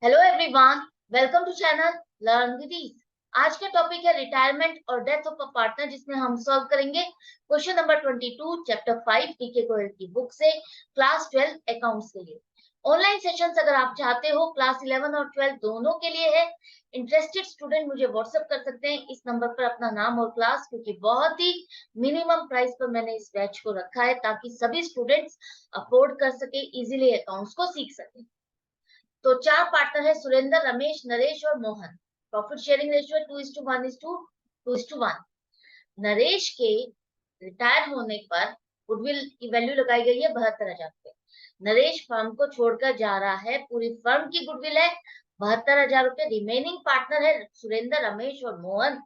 Hello everyone, welcome to channel learn with ease. आज का topic है रिटायरमेंट और डेथ ऑफ अ पार्टनर, जिसमें हम सॉल्व करेंगे क्वेश्चन नंबर 22 चैप्टर 5 टीके गोयल की बुक से क्लास 12 अकाउंट्स के लिए। ऑनलाइन सेशंस अगर आप चाहते हो क्लास 11 और 12 दोनों के लिए है। इंटरेस्टेड स्टूडेंट मुझे व्हाट्सएप कर सकते हैं इस नंबर पर अपना नाम और क्लास, क्योंकि बहुत ही मिनिमम प्राइस पर मैंने इस बैच को रखा है ताकि सभी स्टूडेंट्स अफोर्ड कर सके, इजीली अकाउंट्स को सीख सके। तो चार पार्टनर है, सुरेंद्र, रमेश, नरेश और Mohan. Profit sharing ratio 2:1:2:1। Naresh के रिटायर होने पर गुडविल की वैल्यू लगाई गई है 72,000 रुपए। नरेश फर्म को छोड़कर जा रहा है, पूरी फर्म की गुडविल है 72,000 रुपए। रिमेनिंग पार्टनर है सुरेंद्र, रमेश और मोहन,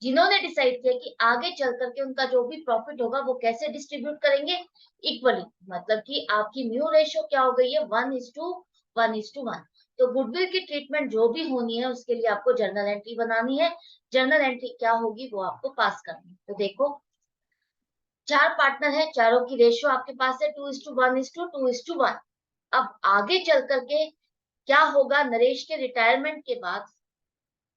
जिन्होंने डिसाइड किया कि आगे चल करके उनका जो भी प्रॉफिट होगा वो कैसे डिस्ट्रीब्यूट करेंगे, इक्वली। मतलब कि आपकी न्यू रेशियो क्या हो गई है, 1:1:1। तो गुडविल की ट्रीटमेंट जो भी होनी है उसके लिए आपको जर्नल एंट्री बनानी है। जर्नल एंट्री क्या होगी वो आपको पास करनी है। तो देखो, चार पार्टनर है, चारों की रेशियो आपके पास है 2:1:2:1। अब आगे चल करके क्या होगा, नरेश के रिटायरमेंट के बाद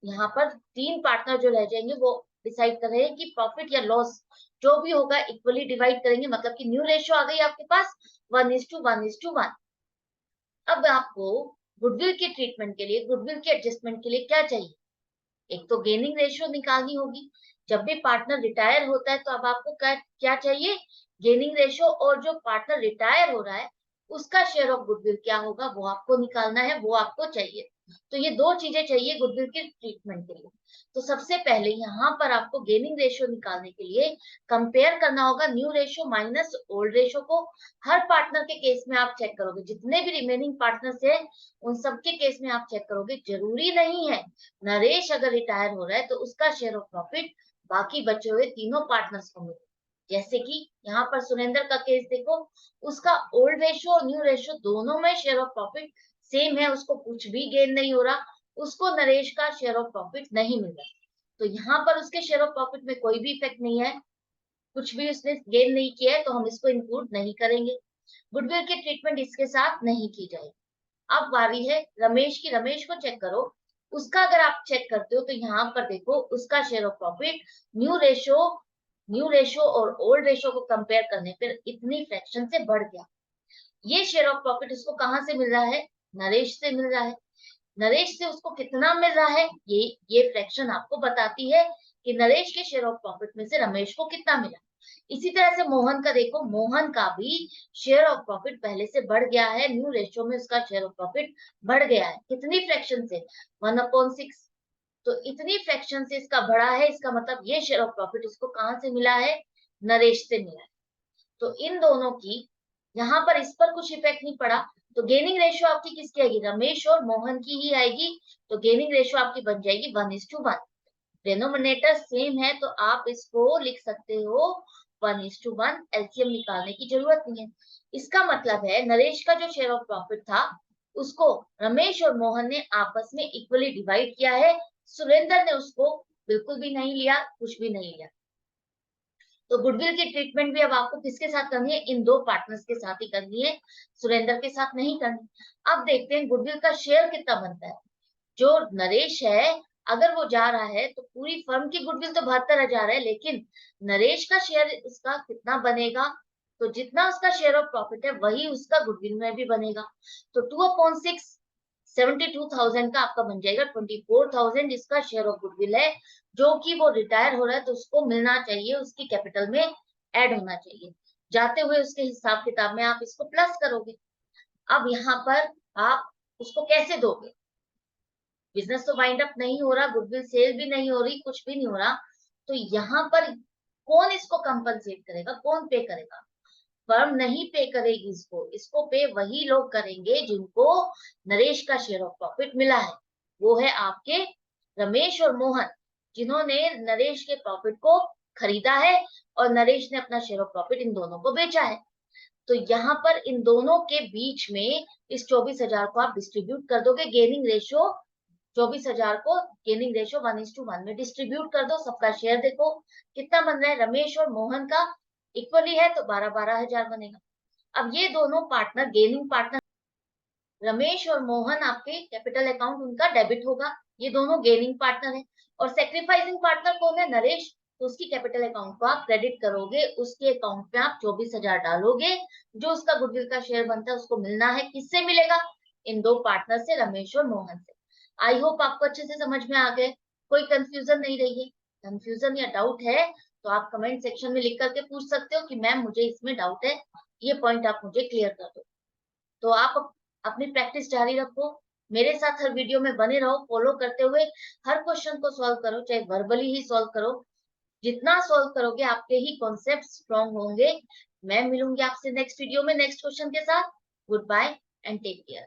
यहाँ पर तीन पार्टनर जो रह जाएंगे वो डिसाइड कर रहे हैं कि प्रॉफिट या लॉस जो भी होगा इक्वली डिवाइड करेंगे। मतलब कि न्यू रेशियो आ गई आपके पास 1:1:1। अब आपको गुडविल के ट्रीटमेंट के लिए, गुडविल के एडजस्टमेंट के लिए क्या चाहिए, एक तो गेनिंग रेशियो निकालनी होगी। जब भी पार्टनर रिटायर होता है तो अब आपको क्या क्या चाहिए, गेनिंग रेशियो। और जो पार्टनर रिटायर हो रहा है उसका शेयर ऑफ गुडविल क्या होगा वो आपको निकालना है, वो आपको चाहिए। तो ये दो चीजें चाहिए गुडविल के ट्रीटमेंट के लिए। तो सबसे पहले यहाँ पर आपको गेनिंग रेशियो निकालने के लिए कंपेयर करना होगा new ratio minus old ratio को। हर पार्टनर के केस में आप चेक करोगे, जितने भी रिमेनिंग पार्टनर्स है उन सबके केस में आप चेक करोगे। जरूरी नहीं है नरेश अगर रिटायर हो रहा है तो उसका शेयर ऑफ प्रॉफिट बाकी बचे हुए तीनों पार्टनर्स को मिले। जैसे कि यहाँ पर सुरेंद्र का केस देखो, उसका ओल्ड रेशियो और न्यू रेशियो दोनों में शेयर ऑफ प्रॉफिट सेम है, उसको कुछ भी गेन नहीं हो रहा, उसको नरेश का शेयर ऑफ प्रॉफिट नहीं मिल रहा। तो यहाँ पर उसके शेयर ऑफ प्रॉफिट में कोई भी इफेक्ट नहीं है, कुछ भी उसने गेन नहीं किया है, तो हम इसको इंक्लूड नहीं करेंगे। गुडविल की ट्रीटमेंट इसके साथ नहीं की जाएगी। अब बारी है रमेश की। रमेश को चेक करो, उसका अगर आप चेक करते हो तो यहाँ पर देखो उसका share of profit new ratio new ratio और ओल्ड रेशियो को कंपेयर करने पर इतनी फ्रैक्शन से बढ़ गया। ये शेयर ऑफ प्रॉफिट उसको कहाँ से मिल रहा है, नरेश से मिल रहा है। नरेश से उसको कितना मिल रहा है, ये फ्रैक्शन आपको बताती है कि नरेश के शेयर ऑफ प्रॉफिट में से रमेश को कितना मिला। इसी तरह से मोहन का देखो, मोहन का भी शेयर ऑफ प्रॉफिट पहले से बढ़ गया है, न्यू रेशियो में उसका शेयर ऑफ प्रॉफिट बढ़ गया है। कितनी फ्रैक्शन से, 1/6। तो इतनी फ्रैक्शन से इसका बढ़ा है, इसका मतलब ये शेयर ऑफ प्रॉफिट इसको कहाँ से मिला है, नरेश से मिला है। तो इन दोनों की यहाँ पर इस पर कुछ इफेक्ट नहीं पड़ा। तो गेनिंग रेशियो आपकी किसकी आएगी, रमेश और मोहन की ही आएगी। तो गेनिंग रेशियो आपकी बन जाएगी 1:1। डिनोमिनेटर सेम है तो आप इसको लिख सकते हो 1:1। एलसीएम निकालने की जरूरत नहीं है। इसका मतलब है नरेश का जो शेयर ऑफ प्रॉफिट था उसको रमेश और मोहन ने आपस में इक्वली डिवाइड किया है। सुरेंद्र ने उसको बिल्कुल भी नहीं लिया, कुछ भी नहीं लिया। तो गुडविल की ट्रीटमेंट भी अब आपको किसके साथ करनी है, इन दो पार्टनर्स के साथ ही करनी है, सुरेंद्र के साथ नहीं करनी। अब देखते हैं गुडविल का शेयर कितना बनता है। जो नरेश है, अगर वो जा रहा है तो पूरी फर्म की गुडविल तो 72,000 है, लेकिन नरेश का शेयर उसका कितना बनेगा, तो जितना उसका शेयर ऑफ प्रॉफिट है वही उसका गुडविल में भी बनेगा। तो 2/6 72,000 का आपका बन जाएगा 24,000, जिसका शेयर ऑफ गुडविल है, जो कि वो रिटायर हो रहा है तो उसको मिलना चाहिए, उसकी कैपिटल में ऐड होना चाहिए। जाते हुए उसके हिसाब किताब में आप इसको प्लस करोगे। अब यहाँ पर आप उसको कैसे दोगे, बिजनेस तो वाइंड अप नहीं हो रहा, गुडविल सेल भी नहीं हो रही, कुछ भी नहीं हो रहा। तो यहाँ पर कौन इसको कंपनसेट करेगा, कौन पे करेगा, फर्म नहीं पे करेगी इसको, इसको पे वही लोग करेंगे जिनको नरेश का शेयर ऑफ प्रॉफिट मिला है। वो है आपके रमेश और मोहन, जिन्होंने नरेश के प्रॉफिट को खरीदा है और नरेश ने अपना शेयर ऑफ प्रॉफिट इन दोनों को बेचा है। तो यहाँ पर इन दोनों के बीच में इस 24,000 को आप डिस्ट्रीब्यूट कर दोगे। गेनिंग रेशियो 24,000 को गेनिंग रेशियो 1:1 में डिस्ट्रीब्यूट कर दो। सबका शेयर देखो कितना बन रहा है, रमेश और मोहन का इक्वली है तो 12,000 बनेगा। अब ये दोनों पार्टनर गेनिंग पार्टनर रमेश और मोहन आपके कैपिटल अकाउंट उनका डेबिट होगा, ये दोनों गेनिंग पार्टनर है। और सेक्रीफाइसिंग पार्टनर कौन है? नरेश। तो उसकी कैपिटल अकाउंट को आप क्रेडिट करोगे, उसके अकाउंट में आप 24,000 डालोगे, जो उसका गुडविल का शेयर बनता है उसको मिलना है। किससे मिलेगा? इन दो पार्टनर से, रमेश और मोहन से। आई होप आपको अच्छे से समझ में आ गए, कोई कंफ्यूजन नहीं रही है। कंफ्यूजन या डाउट है तो आप कमेंट सेक्शन में लिख करके पूछ सकते हो कि मैम मुझे इसमें डाउट है, ये पॉइंट आप मुझे क्लियर कर दो। तो आप अपनी प्रैक्टिस जारी रखो, मेरे साथ हर वीडियो में बने रहो, फॉलो करते हुए हर क्वेश्चन को सॉल्व करो, चाहे वर्बली ही सॉल्व करो। जितना सॉल्व करोगे आपके ही कॉन्सेप्ट स्ट्रॉन्ग होंगे। मैं मिलूंगी आपसे नेक्स्ट वीडियो में नेक्स्ट क्वेश्चन के साथ। Goodbye and take care.